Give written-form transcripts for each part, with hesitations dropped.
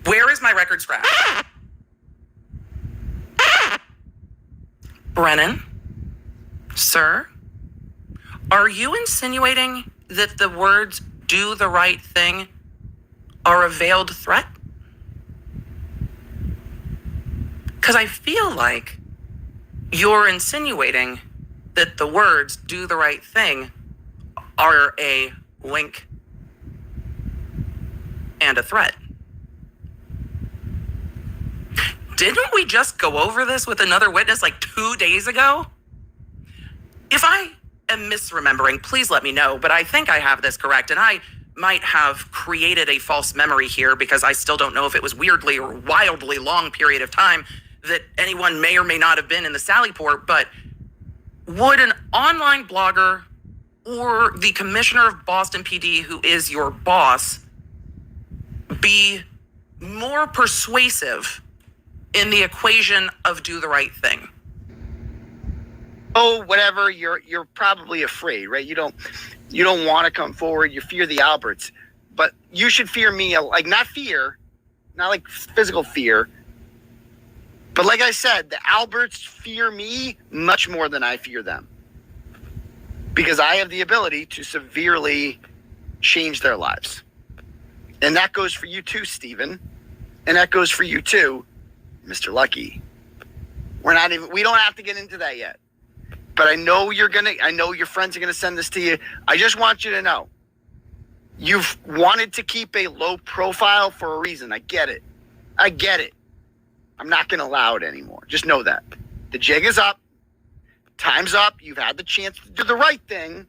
Where is my record scratch? Brennan? Sir? Are you insinuating that the words "do the right thing" are a veiled threat? Because I feel like you're insinuating that the words "do the right thing" are a wink and a threat. Didn't we just go over this with another witness like 2 days ago? If I am misremembering, please let me know, but I think I have this correct, and I might have created a false memory here because I still don't know if it was weirdly or wildly long period of time that anyone may or may not have been in the Sallyport, but would an online blogger or the commissioner of Boston PD, who is your boss, be more persuasive in the equation of do the right thing? Oh, whatever, you're probably afraid, right? You don't want to come forward. You fear the Alberts, but you should fear me, like not like physical fear, but like I said, the Alberts fear me much more than I fear them, because I have the ability to severely change their lives. And that goes for you too, Stephen. And that goes for you too, Mr. Lucky. We don't have to get into that yet. But I know your friends are gonna send this to you. I just want you to know, you've wanted to keep a low profile for a reason. I get it. I'm not gonna allow it anymore. Just know that. The jig is up. Time's up. You've had the chance to do the right thing.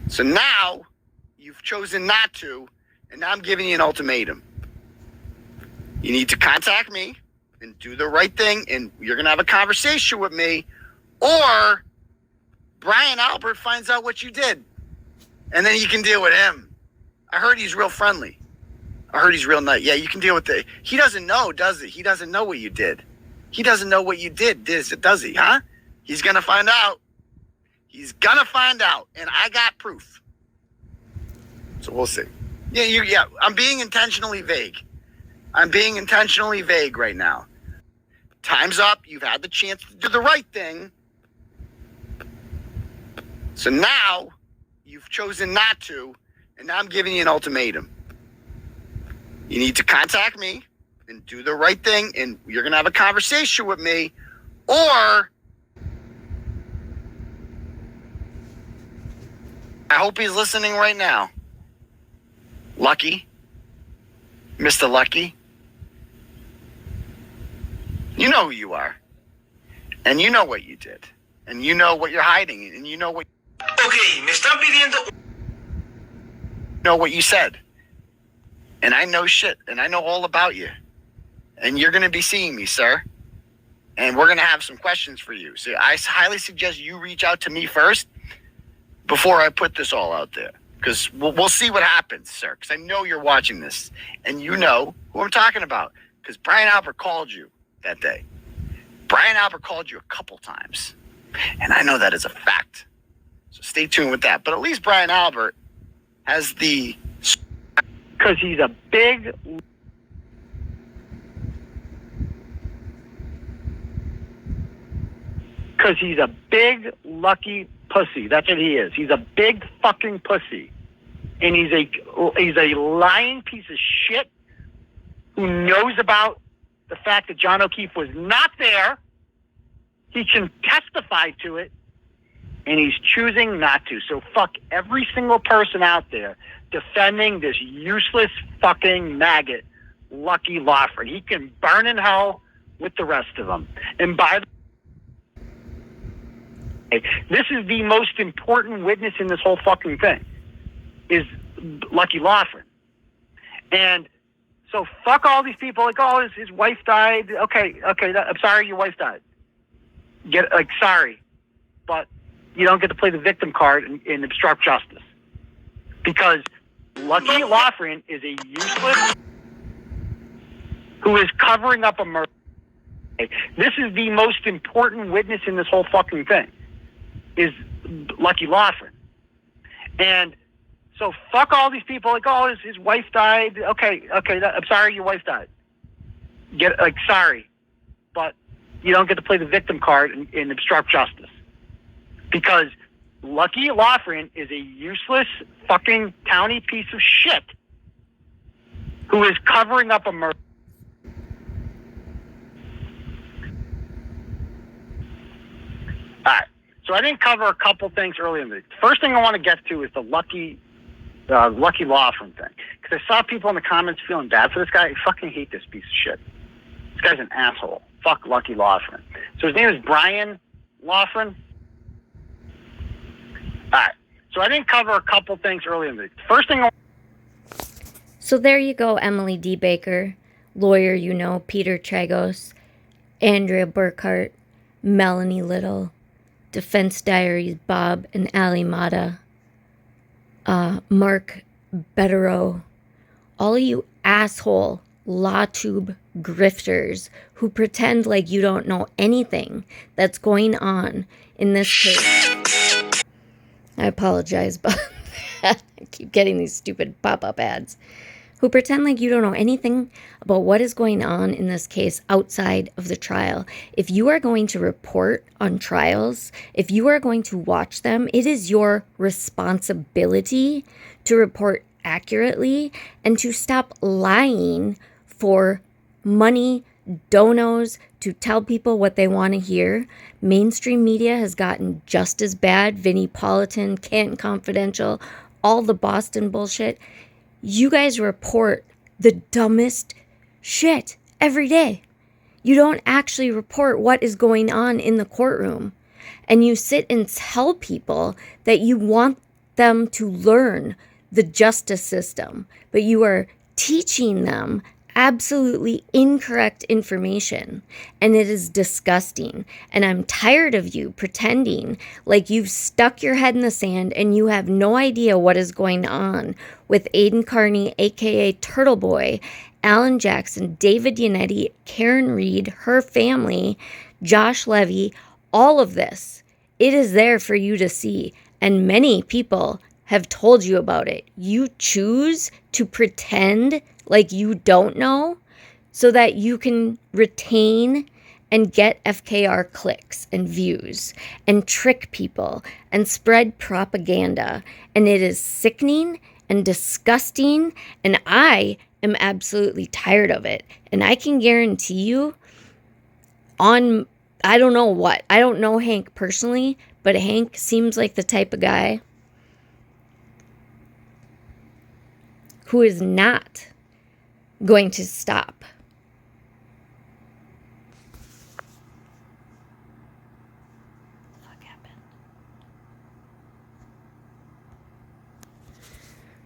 So now you've chosen not to, and now I'm giving you an ultimatum. You need to contact me and do the right thing, and you're going to have a conversation with me, or Brian Albert finds out what you did, and then you can deal with him. I heard he's real friendly. I heard he's real nice. Yeah, you can deal with it. He doesn't know, does he? He doesn't know what you did. He doesn't know what you did, does he, huh? He's going to find out. He's going to find out, and I got proof. So we'll see. Yeah, I'm being intentionally vague. Right now. Time's up. You've had the chance to do the right thing. So now you've chosen not to, and now I'm giving you an ultimatum. You need to contact me and do the right thing, and you're going to have a conversation with me, or I hope he's listening right now. Lucky. Mr. Lucky. You know who you are. And you know what you did. And you know what you're hiding. And you know what... Okay, me están pidiendo... know what you said. And I know shit. And I know all about you. And you're going to be seeing me, sir. And we're going to have some questions for you. So I highly suggest you reach out to me first before I put this all out there. Because we'll see what happens, sir. Because I know you're watching this. And you know who I'm talking about. Because Brian Albert called you that day. Brian Albert called you a couple times. And I know that is a fact. So stay tuned with that. But at least Brian Albert has the... Because he's a big... Because he's a big, lucky pussy. That's what he is. He's a big fucking pussy. And he's a lying piece of shit who knows about the fact that John O'Keefe was not there. He can testify to it, and he's choosing not to. So fuck every single person out there defending this useless fucking maggot, Lucky Lawford. He can burn in hell with the rest of them. And by the way, this is the most important witness in this whole fucking thing, is Lucky Lawford. And so fuck all these people like, oh, his wife died. Okay, I'm sorry your wife died. Sorry, but you don't get to play the victim card and obstruct justice. Because Lucky Lawford is a useless who is covering up a murder. This is the most important witness in this whole fucking thing, is Lucky Lawford. And So fuck all these people. Like, oh, his wife died. Okay, I'm sorry, your wife died. Sorry, but you don't get to play the victim card and obstruct justice, because Lucky Loughran is a useless fucking towny piece of shit who is covering up a murder. All right. So I didn't cover a couple things earlier in the first thing I want to get to is the Lucky Loughran thing, because I saw people in the comments feeling bad for this guy. I fucking hate this piece of shit. This guy's an asshole. Fuck Lucky Loughran. So his name is Brian Loughran. All right. So I didn't cover a couple things earlier in the first thing. So there you go, Emily D. Baker, lawyer, you know, Peter Tragos, Andrea Burkhart, Melanie Little, Defense Diaries Bob and Ali Mata, Mark Betterow, all of you asshole LawTube grifters who pretend like you don't know anything that's going on in this case. I apologize, but I keep getting these stupid pop-up ads. Who pretend like you don't know anything about what is going on in this case outside of the trial. If you are going to report on trials, if you are going to watch them, it is your responsibility to report accurately and to stop lying for money, donos, to tell people what they want to hear. Mainstream media has gotten just as bad. Vinnie Politan, Canton Confidential, all the Boston bullshit. You guys report the dumbest shit every day. You don't actually report what is going on in the courtroom. And you sit and tell people that you want them to learn the justice system, but you are teaching them absolutely incorrect information, and it is disgusting. And I'm tired of you pretending like you've stuck your head in the sand and you have no idea what is going on with Aiden Carney, aka Turtle Boy, Alan Jackson, David Yannetti, Karen Reed, her family, Josh Levy, all of this. It is there for you to see, and many people have told you about it. You choose to pretend like you don't know so that you can retain and get FKR clicks and views and trick people and spread propaganda. And it is sickening and disgusting, and I am absolutely tired of it. And I can guarantee you I don't know what. I don't know Hank personally, but Hank seems like the type of guy who is not going to stop.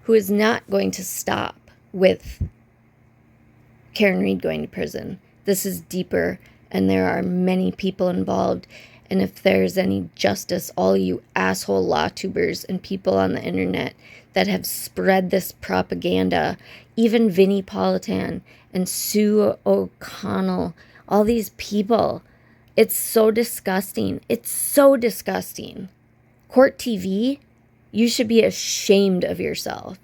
Who is not going to stop with Karen Reed going to prison. This is deeper, and there are many people involved. And if there's any justice, all you asshole law tubers and people on the internet that have spread this propaganda, even Vinnie Politan and Sue O'Connell, all these people, it's so disgusting. It's so disgusting. Court TV, you should be ashamed of yourself.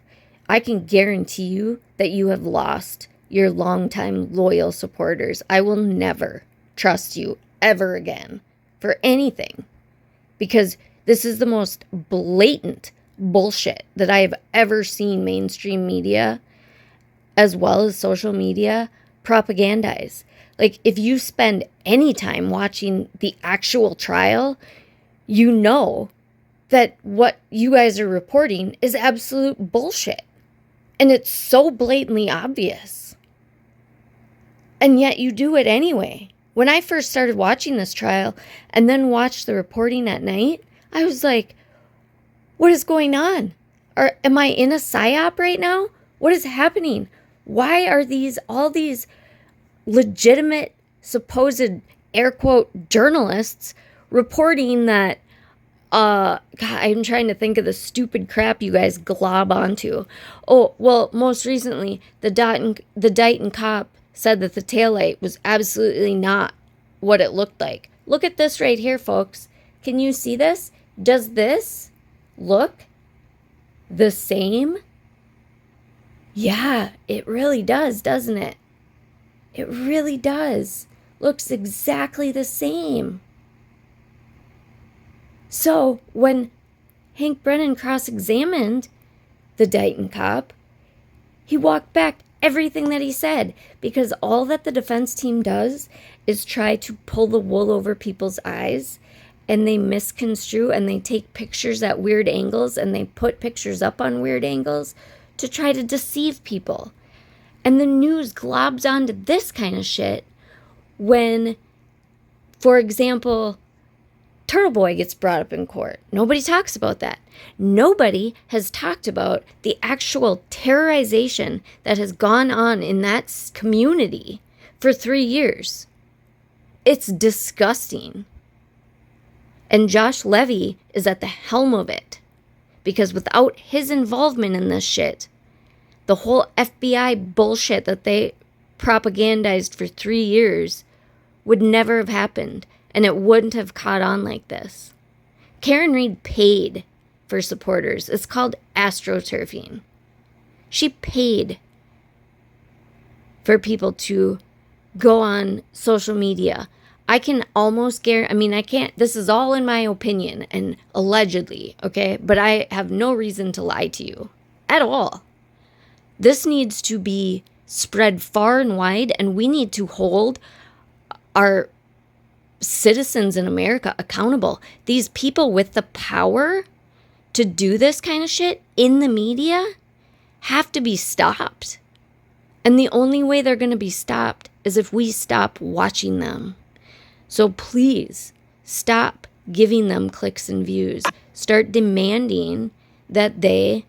I can guarantee you that you have lost your longtime loyal supporters. I will never trust you ever again for anything, because this is the most blatant bullshit that I have ever seen mainstream media as well as social media propagandize. Like, if you spend any time watching the actual trial, you know that what you guys are reporting is absolute bullshit. And it's so blatantly obvious. And yet you do it anyway. When I first started watching this trial and then watched the reporting at night, I was like, what is going on? Am I in a psyop right now? What is happening? Why are all these legitimate, supposed, air quote, journalists reporting that, God, I'm trying to think of the stupid crap you guys glob onto. Oh, well, most recently, the Dighton cop said that the taillight was absolutely not what it looked like. Look at this right here, folks. Can you see this? Does this look the same? Yeah, it really does, doesn't it? It really does. Looks exactly the same. So when Hank Brennan cross-examined the Dighton cop, he walked back everything that he said, because all that the defense team does is try to pull the wool over people's eyes, and they misconstrue and they take pictures at weird angles and they put pictures up on weird angles to try to deceive people. And the news globs onto this kind of shit when, for example, Turtle Boy gets brought up in court. Nobody talks about that. Nobody has talked about the actual terrorization that has gone on in that community for 3 years. It's disgusting. And Josh Levy is at the helm of it. Because without his involvement in this shit, the whole FBI bullshit that they propagandized for 3 years would never have happened. And it wouldn't have caught on like this. Karen Reed paid for supporters. It's called astroturfing. She paid for people to go on social media. I can almost guarantee, I can't, this is all in my opinion and allegedly, okay? But I have no reason to lie to you at all. This needs to be spread far and wide, and we need to hold our citizens in America accountable. These people with the power to do this kind of shit in the media have to be stopped. And the only way they're going to be stopped is if we stop watching them. So please stop giving them clicks and views. Start demanding that they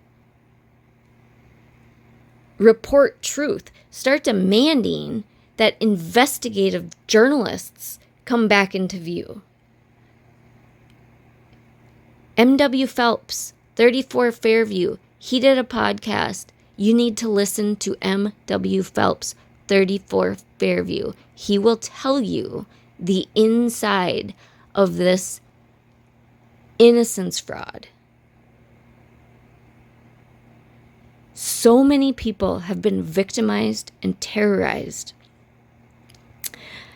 report truth. Start demanding that investigative journalists come back into view. M.W. Phelps, 34 Fairview, he did a podcast. You need to listen to M.W. Phelps, 34 Fairview. He will tell you the inside of this innocence fraud. So many people have been victimized and terrorized.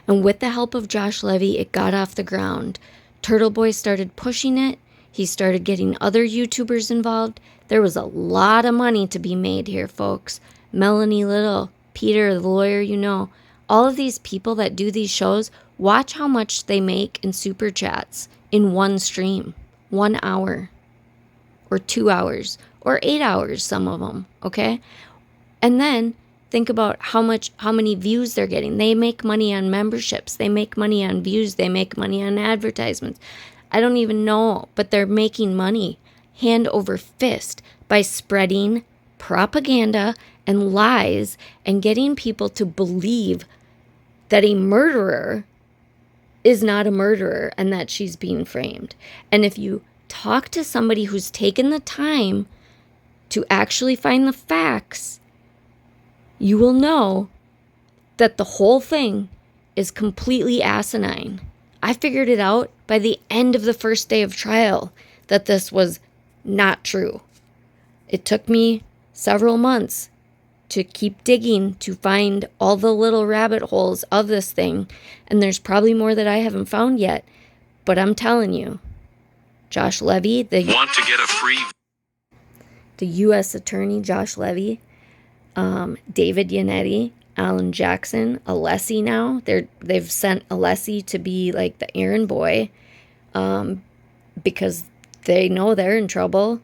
And with the help of Josh Levy, it got off the ground. Turtle Boy started pushing it. He started getting other YouTubers involved. There was a lot of money to be made here, folks. Melanie Little, Peter, the lawyer you know, all of these people that do these shows, watch how much they make in super chats in one stream. 1 hour or 2 hours or 8 hours, some of them, okay? And then think about how many views they're getting. They make money on memberships. They make money on views. They make money on advertisements. I don't even know, but they're making money hand over fist by spreading propaganda and lies and getting people to believe that a murderer is not a murderer and that she's being framed. And if you talk to somebody who's taken the time to actually find the facts, you will know that the whole thing is completely asinine. I figured it out by the end of the first day of trial that this was not true. It took me several months to keep digging to find all the little rabbit holes of this thing, and there's probably more that I haven't found yet, but I'm telling you, Josh Levy, the U.S. Attorney Josh Levy, David Yannetti, Alan Jackson, Alessi now. They've sent Alessi to be like the errand boy because they know they're in trouble.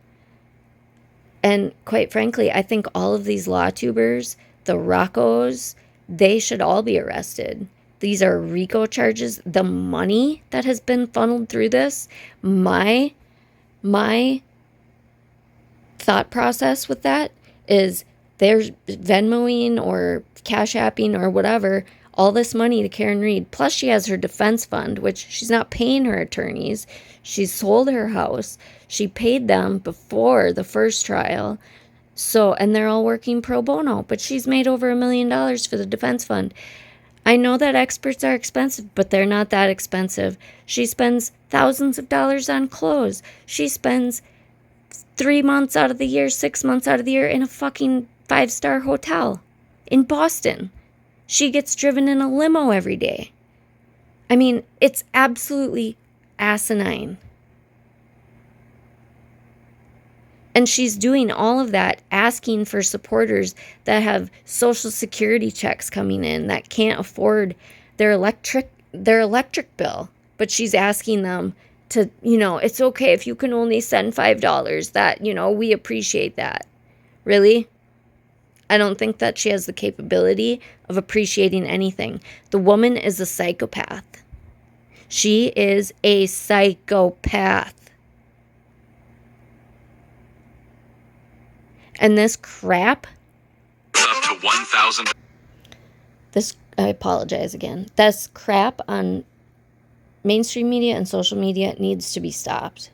And quite frankly, I think all of these law tubers, the Roccos, they should all be arrested. These are RICO charges. The money that has been funneled through this, my thought process with that is they're Venmoing or Cash Apping or whatever all this money to Karen Reed. Plus she has her defense fund, which she's not paying her attorneys. She's sold her house. She paid them before the first trial. So, and they're all working pro bono, but she's made over $1 million for the defense fund. I know that experts are expensive, but they're not that expensive. She spends thousands of dollars on clothes. She spends 3 months out of the year, 6 months out of the year in a fucking 5-star hotel in Boston. She gets driven in a limo every day. I mean, it's absolutely asinine. And she's doing all of that, asking for supporters that have Social Security checks coming in, that can't afford their electric bill. But she's asking them to, it's okay if you can only send $5. That, we appreciate that. Really? I don't think that she has the capability of appreciating anything. The woman is a psychopath. She is a psychopath. And this crap. Up to 1,000. I apologize again. This crap on mainstream media and social media needs to be stopped.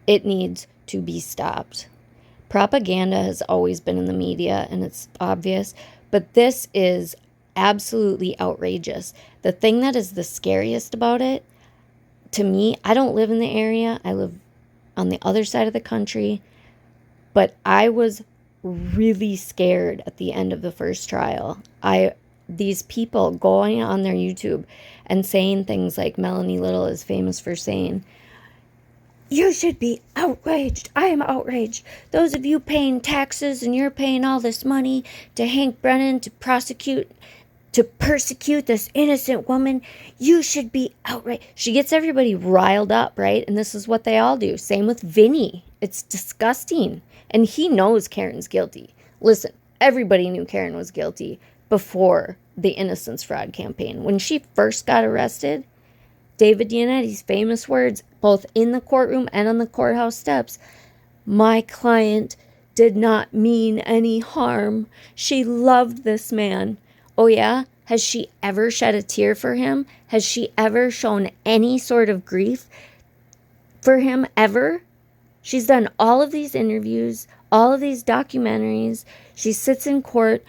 It needs to be stopped. Propaganda has always been in the media, and it's obvious, but this is absolutely outrageous. The thing that is the scariest about it, to me, I don't live in the area. I live on the other side of the country, but I was really scared at the end of the first trial. These people going on their YouTube and saying things like Melanie Little is famous for saying, "You should be outraged. I am outraged. Those of you paying taxes and you're paying all this money to Hank Brennan to persecute this innocent woman, you should be outraged." She gets everybody riled up, right? And this is what they all do. Same with Vinny. It's disgusting. And he knows Karen's guilty. Listen, everybody knew Karen was guilty before the Innocence fraud campaign. When she first got arrested, David Yanetti's famous words, both in the courtroom and on the courthouse steps, "My client did not mean any harm. She loved this man." Oh yeah? Has she ever shed a tear for him? Has she ever shown any sort of grief for him ever? She's done all of these interviews, all of these documentaries. She sits in court.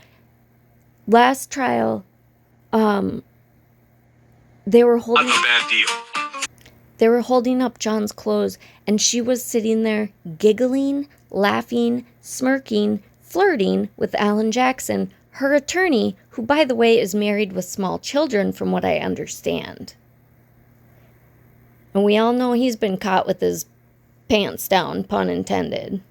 Last trial, they were holding... Not a bad deal. They were holding up John's clothes, and she was sitting there giggling, laughing, smirking, flirting with Alan Jackson, her attorney, who, by the way, is married with small children, from what I understand. And we all know he's been caught with his pants down, pun intended.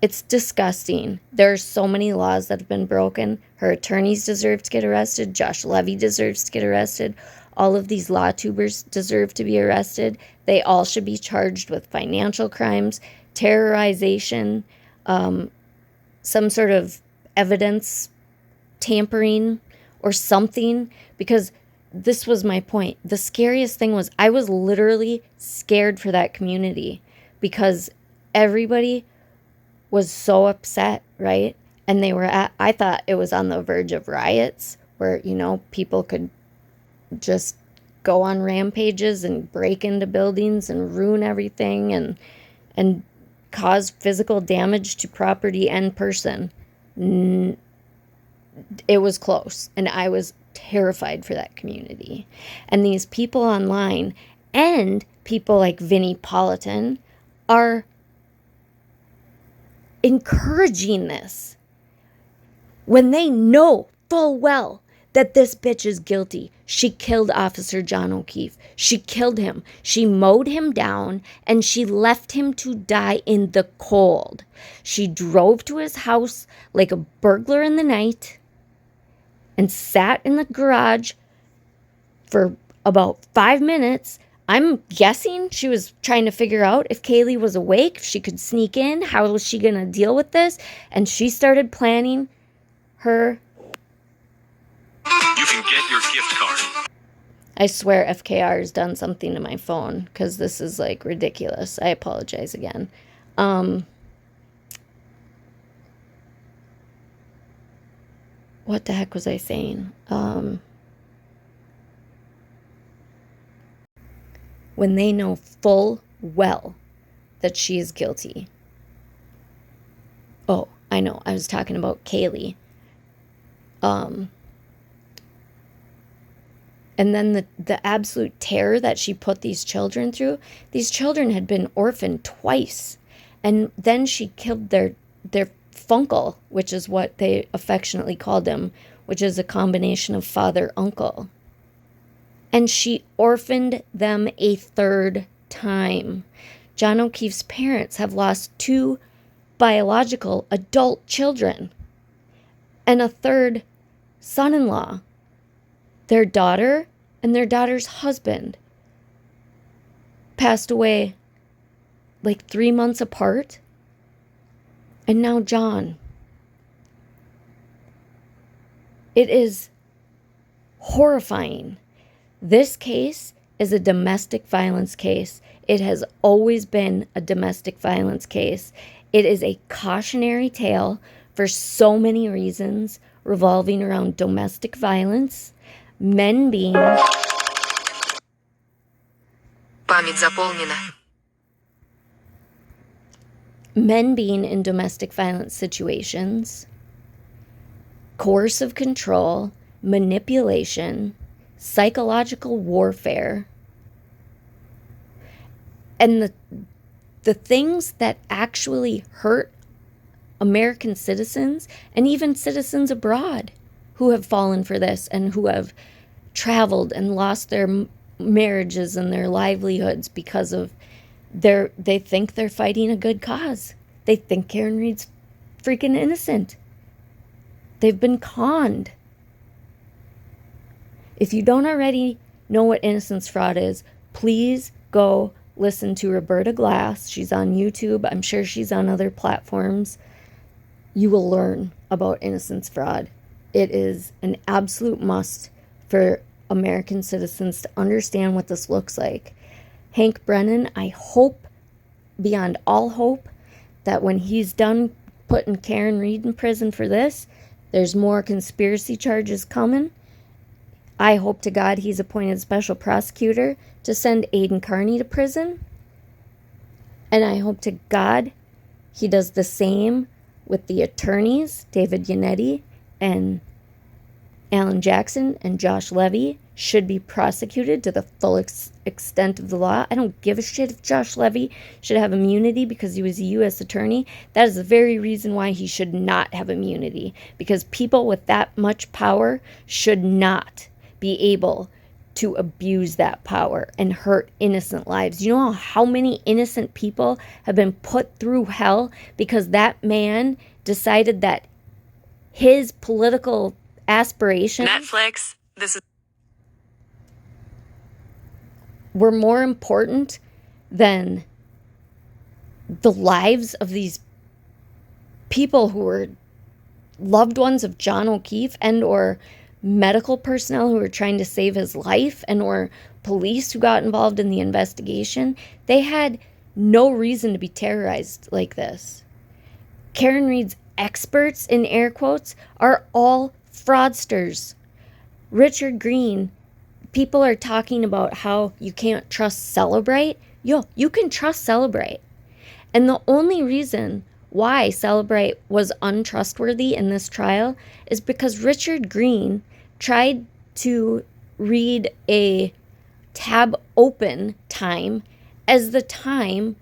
It's disgusting. There are so many laws that have been broken. Her attorneys deserve to get arrested. Josh Levy deserves to get arrested. All of these law tubers deserve to be arrested. They all should be charged with financial crimes, terrorization, some sort of evidence tampering or something, because this was my point. The scariest thing was I was literally scared for that community because everybody was so upset, right? And I thought it was on the verge of riots where, people could just go on rampages and break into buildings and ruin everything and cause physical damage to property and person. It was close, and I was terrified for that community. And these people online and people like Vinnie Politan are encouraging this when they know full well that this bitch is guilty. She killed Officer John O'Keefe. She killed him. She mowed him down, and she left him to die in the cold. She drove to his house like a burglar in the night and sat in the garage for about 5 minutes. I'm guessing she was trying to figure out if Kaylee was awake, if she could sneak in, how was she going to deal with this? And she started planning her... You can get your gift card. I swear FKR has done something to my phone because this is like ridiculous. I apologize again. What the heck was I saying? When they know full well that she is guilty. Oh, I know. I was talking about Kaylee. And then the absolute terror that she put these children through. These children had been orphaned twice. And then she killed their funkle, which is what they affectionately called him, which is a combination of father uncle. And she orphaned them a third time. John O'Keefe's parents have lost 2 biological adult children and a third son-in-law. Their daughter and their daughter's husband passed away like 3 months apart. And now John. It is horrifying. This case is a domestic violence case. It has always been a domestic violence case. It is a cautionary tale for so many reasons revolving around domestic violence, men being Память заполнена. Men being in domestic violence situations, coercive control, manipulation, psychological warfare, and the things that actually hurt American citizens and even citizens abroad who have fallen for this and who have traveled and lost their marriages and their livelihoods because of they think they're fighting a good cause. They think Karen Read's freaking innocent. They've been conned. If you don't already know what innocence fraud is, please go listen to Roberta Glass. She's on YouTube. I'm sure she's on other platforms. You will learn about innocence fraud. It is an absolute must for American citizens to understand what this looks like. Hank Brennan, I hope, beyond all hope, that when he's done putting Karen Read in prison for this, there's more conspiracy charges coming. I hope to God he's appointed special prosecutor to send Aidan Carney to prison. And I hope to God he does the same with the attorneys, David Yannetti and Alan Jackson and Josh Levy, should be prosecuted to the full extent of the law. I don't give a shit if Josh Levy should have immunity because he was a U.S. attorney. That is the very reason why he should not have immunity, because people with that much power should not be able to abuse that power and hurt innocent lives. You know how many innocent people have been put through hell because that man decided that his political aspirations Netflix, this is were more important than the lives of these people who were loved ones of John O'Keefe and or medical personnel who were trying to save his life and or police who got involved in the investigation. They had no reason to be terrorized like this. Karen Read's experts, in air quotes, are all fraudsters. Richard Green, people are talking about how you can't trust Celebrate. Yo, you can trust Celebrate. And the only reason why Celebrate was untrustworthy in this trial is because Richard Green tried to read a tab open time as the time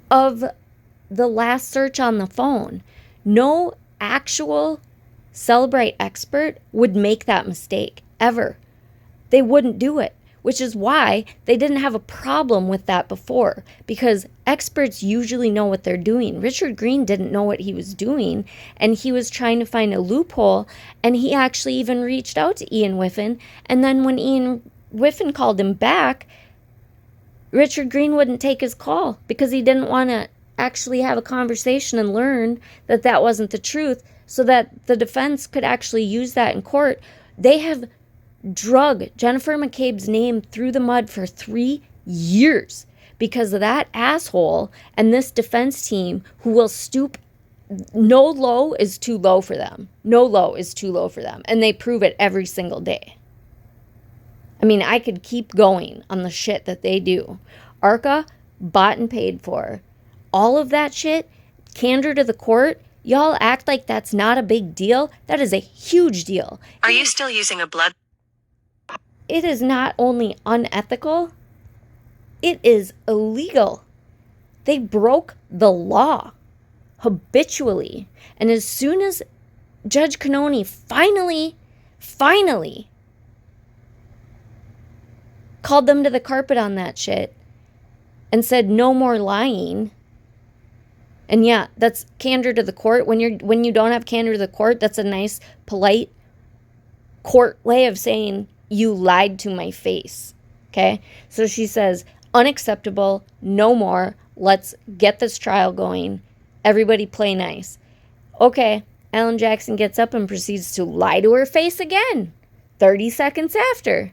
of the last search on the phone. No actual Celebrate expert would make that mistake, ever. They wouldn't do it, which is why they didn't have a problem with that before, because experts usually know what they're doing. Richard Green didn't know what he was doing, and he was trying to find a loophole, and he actually even reached out to Ian Whiffen, and then when Ian Whiffen called him back, Richard Green wouldn't take his call because he didn't want to actually have a conversation and learn that that wasn't the truth so that the defense could actually use that in court. They have drug Jennifer McCabe's name through the mud for 3 years because of that asshole and this defense team who will stoop. No low is too low for them. No low is too low for them. And they prove it every single day. I mean, I could keep going on the shit that they do. ARCA, bought and paid for. All of that shit, candor to the court, y'all act like that's not a big deal. That is a huge deal. Are you still using a blood? It is not only unethical, it is illegal. They broke the law habitually. And as soon as Judge Cannoni finally called them to the carpet on that shit and said no more lying. And yeah, that's candor to the court. When you don't have candor to the court, that's a nice, polite court way of saying you lied to my face. Okay? So she says, unacceptable, no more. Let's get this trial going. Everybody play nice. Okay, Alan Jackson gets up and proceeds to lie to her face again 30 seconds after.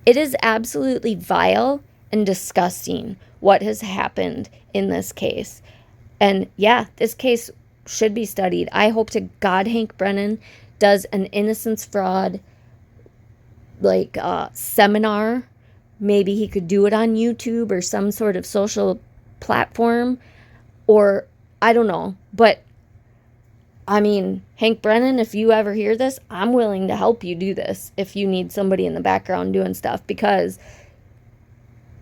It is absolutely vile and disgusting what has happened in this case. And yeah, this case should be studied. I hope to God Hank Brennan does an innocence fraud seminar. Maybe he could do it on YouTube or some sort of social platform, or I don't know. But I mean, Hank Brennan, if you ever hear this, I'm willing to help you do this if you need somebody in the background doing stuff, because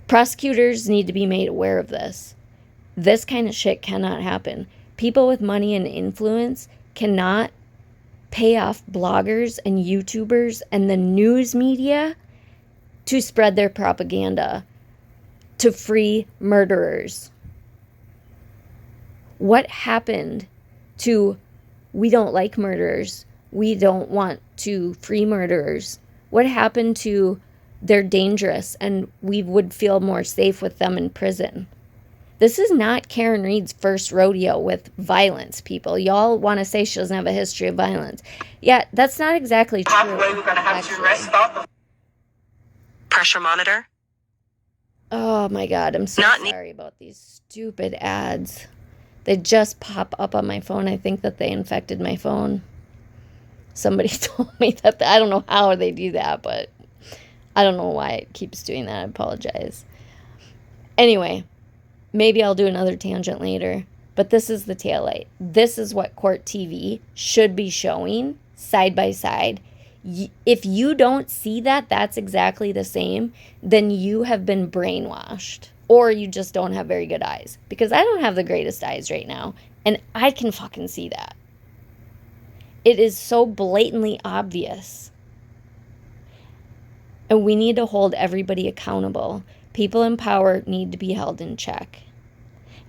prosecutors need to be made aware of this. This kind of shit cannot happen. People with money and influence cannot pay off bloggers and YouTubers and the news media to spread their propaganda to free murderers. What happened to we don't like murderers, we don't want to free murderers? What happened to they're dangerous and we would feel more safe with them in prison? This is not Karen Reed's first rodeo with violence, people. Y'all want to say she doesn't have a history of violence. Yeah, that's not exactly true. We're gonna have to stop. Pressure monitor. Oh my God, I'm so sorry about these stupid ads. They just pop up on my phone. I think that they infected my phone. Somebody told me that. I don't know how they do that, but I don't know why it keeps doing that. I apologize. Anyway, maybe I'll do another tangent later, but this is the taillight. This is what court TV should be showing side by side. If you don't see that that's exactly the same, then you have been brainwashed, or you just don't have very good eyes, because I don't have the greatest eyes right now, and I can fucking see that. It is so blatantly obvious. And we need to hold everybody accountable. People in power need to be held in check.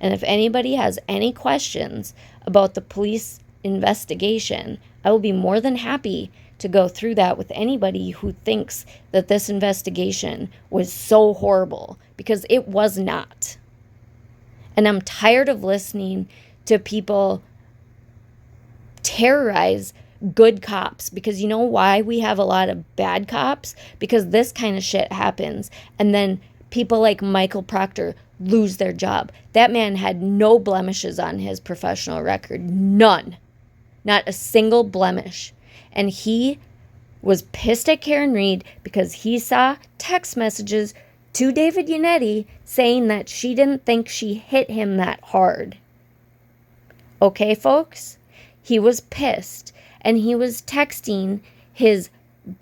And if anybody has any questions about the police investigation, I will be more than happy to go through that with anybody who thinks that this investigation was so horrible, because it was not. And I'm tired of listening to people terrorize good cops, because you know why we have a lot of bad cops? Because this kind of shit happens, and then people like Michael Proctor lose their job. That man had no blemishes on his professional record. None. Not a single blemish. And he was pissed at Karen Reed because he saw text messages to David Yannetti saying that she didn't think she hit him that hard. Okay, folks? He was pissed. And he was texting his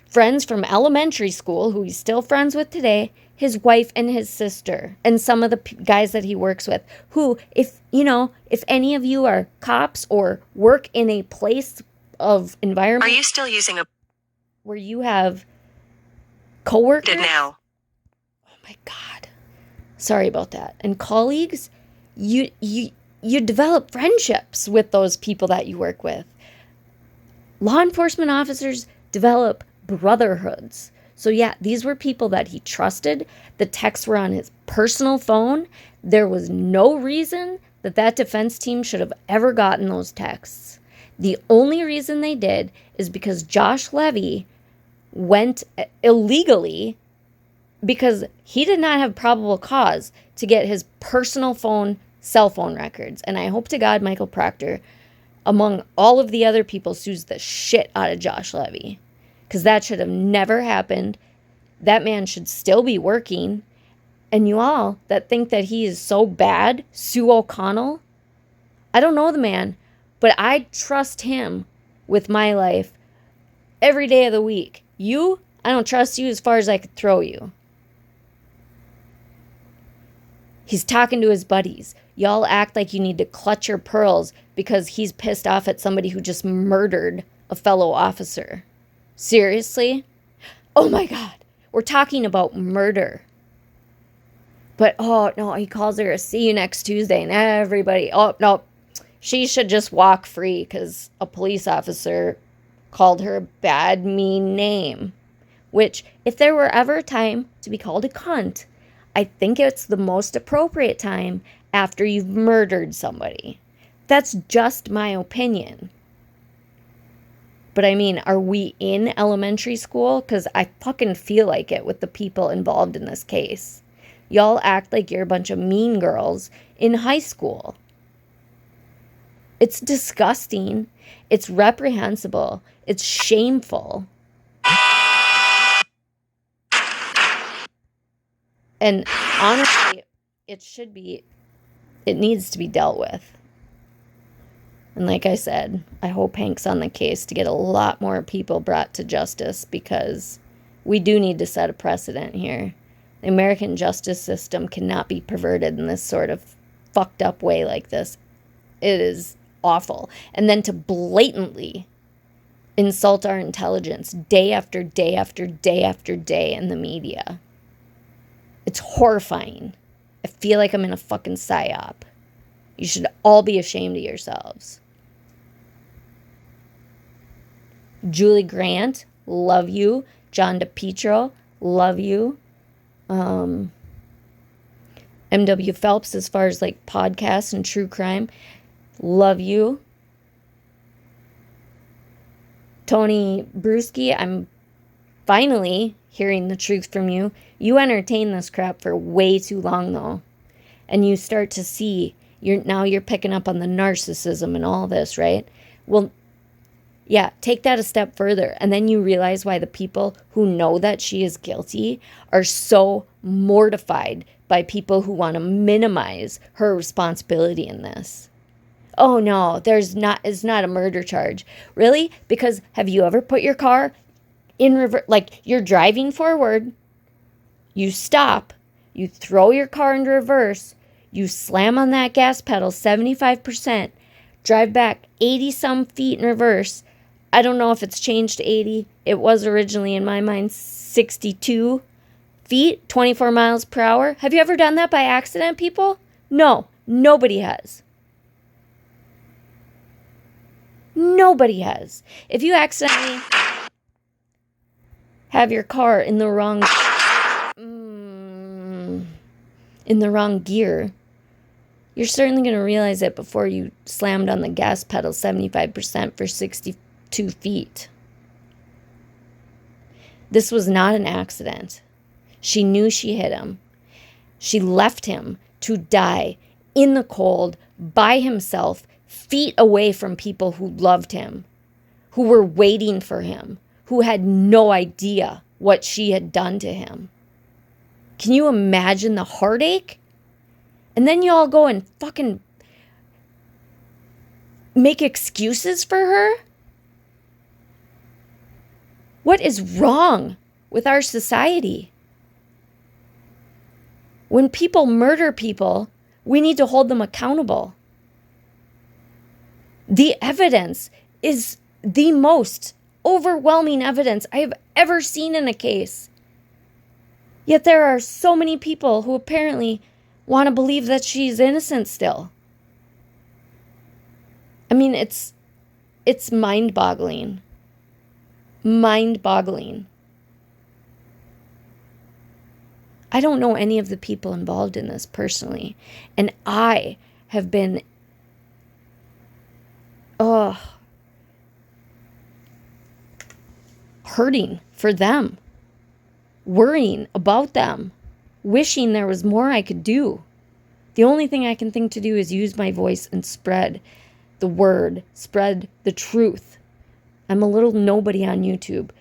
friends from elementary school, who he's still friends with today, his wife and his sister, and some of the guys that he works with, who, if any of you are cops or work in a place of environment. Are you still using a where you have coworkers? now? Oh my God. Sorry about that. And colleagues, you develop friendships with those people that you work with. Law enforcement officers develop brotherhoods. So yeah, these were people that he trusted. The texts were on his personal phone. There was no reason that defense team should have ever gotten those texts. The only reason they did is because Josh Levy went illegally, because he did not have probable cause to get his personal cell phone records. And I hope to God Michael Proctor, among all of the other people, sues the shit out of Josh Levy, because that should have never happened. That man should still be working. And you all that think that he is so bad, Sue O'Connell, I don't know the man, but I trust him with my life every day of the week. You, I don't trust you as far as I could throw you. He's talking to his buddies. Y'all act like you need to clutch your pearls because he's pissed off at somebody who just murdered a fellow officer. Seriously? Oh my God. We're talking about murder. But, oh, no, he calls her a see you next Tuesday. And everybody, oh, no, she should just walk free because a police officer called her a bad, mean name. Which, if there were ever a time to be called a cunt, I think it's the most appropriate time after you've murdered somebody. That's just my opinion. But I mean, are we in elementary school? Because I fucking feel like it with the people involved in this case. Y'all act like you're a bunch of mean girls in high school. It's disgusting. It's reprehensible. It's shameful. And honestly, it needs to be dealt with. And like I said, I hope Hank's on the case to get a lot more people brought to justice because we do need to set a precedent here. The American justice system cannot be perverted in this sort of fucked up way like this. It is awful. And then to blatantly insult our intelligence day after day after day after day in the media. It's horrifying. I feel like I'm in a fucking psyop. You should all be ashamed of yourselves. Julie Grant, love you. John DePietro, love you. M.W. Phelps, as far as like podcasts and true crime, love you. Tony Bruschi, I'm finally hearing the truth from you. You entertain this crap for way too long, though. And you start to see, you're picking up on the narcissism and all this, right? Well, yeah, take that a step further. And then you realize why the people who know that she is guilty are so mortified by people who want to minimize her responsibility in this. Oh, no, it's not a murder charge. Really? Because have you ever put your car in reverse? Like, you're driving forward, you stop, you throw your car into reverse, you slam on that gas pedal 75%, drive back 80-some feet in reverse. I don't know if it's changed to 80. It was originally, in my mind, 62 feet, 24 miles per hour. Have you ever done that by accident, people? No, nobody has. Nobody has. If you accidentally have your car in the wrong gear, you're certainly going to realize it before you slammed on the gas pedal 75% for 62 feet. This was not an accident. She knew she hit him. She left him to die in the cold by himself, feet away from people who loved him, who were waiting for him, who had no idea what she had done to him. Can you imagine the heartache? And then you all go and fucking make excuses for her? What is wrong with our society? When people murder people, we need to hold them accountable. The evidence is the most overwhelming evidence I have ever seen in a case. Yet there are so many people who apparently want to believe that she's innocent still. I mean, it's mind-boggling. Mind-boggling. I don't know any of the people involved in this personally, and I have been hurting for them, worrying about them, wishing there was more I could do. The only thing I can think to do is use my voice and spread the word, spread the truth. I'm a little nobody on YouTube,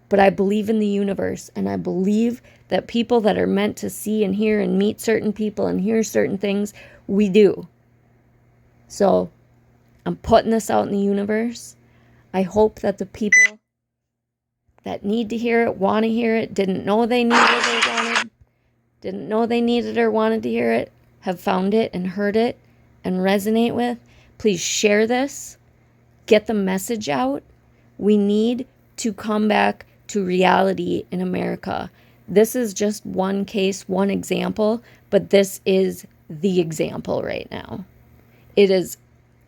but I believe in the universe, and I believe that people that are meant to see and hear and meet certain people and hear certain things, we do. So I'm putting this out in the universe. I hope that the people that need to hear it, want to hear it, didn't know they needed it or wanted, didn't know they needed or wanted to hear it, have found it and heard it and resonate with, please share this. Get the message out. We need to come back to reality in America. This is just one case, one example, but this is the example right now. It is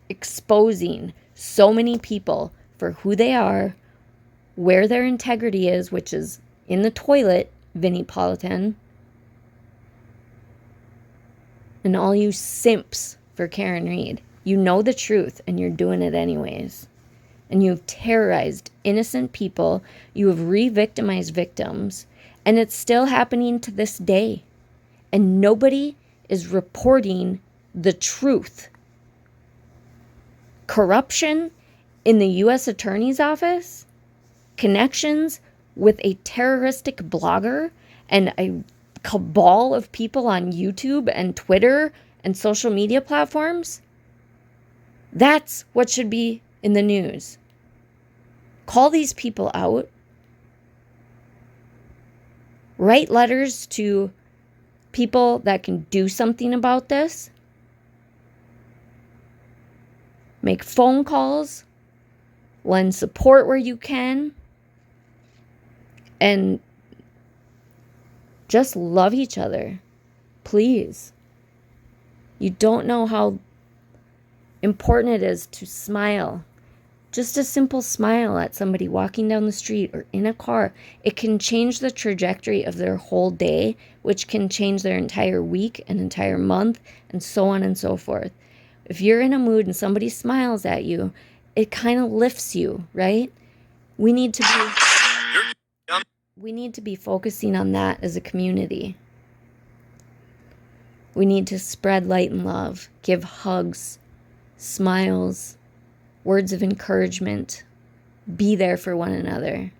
exposing so many people for who they are, where their integrity is, which is in the toilet, Vinnie Politan. And all you simps for Karen Reed, you know the truth and you're doing it anyways. And you've terrorized innocent people. You have re-victimized victims. And it's still happening to this day. And nobody is reporting the truth. Corruption in the U.S. Attorney's Office, connections with a terroristic blogger, and a cabal of people on YouTube and Twitter and social media platforms. That's what should be in the news. Call these people out. Write letters to people that can do something about this. Make phone calls. Lend support where you can. And just love each other. Please. You don't know how important it is to smile. Just a simple smile at somebody walking down the street or in a car. It can change the trajectory of their whole day, which can change their entire week, an entire month, and so on and so forth. If you're in a mood and somebody smiles at you, it kind of lifts you, right? We need to be focusing on that as a community. We need to spread light and love, give hugs, smiles, words of encouragement, be there for one another.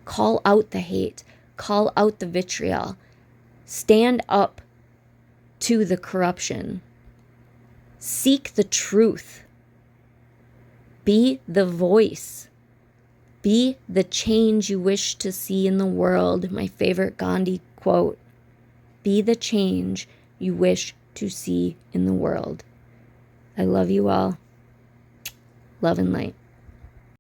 Call out the hate, call out the vitriol, stand up to the corruption, seek the truth, be the voice, be the change you wish to see in the world. My favorite Gandhi quote, be the change you wish to see in the world. I love you all. Love and light.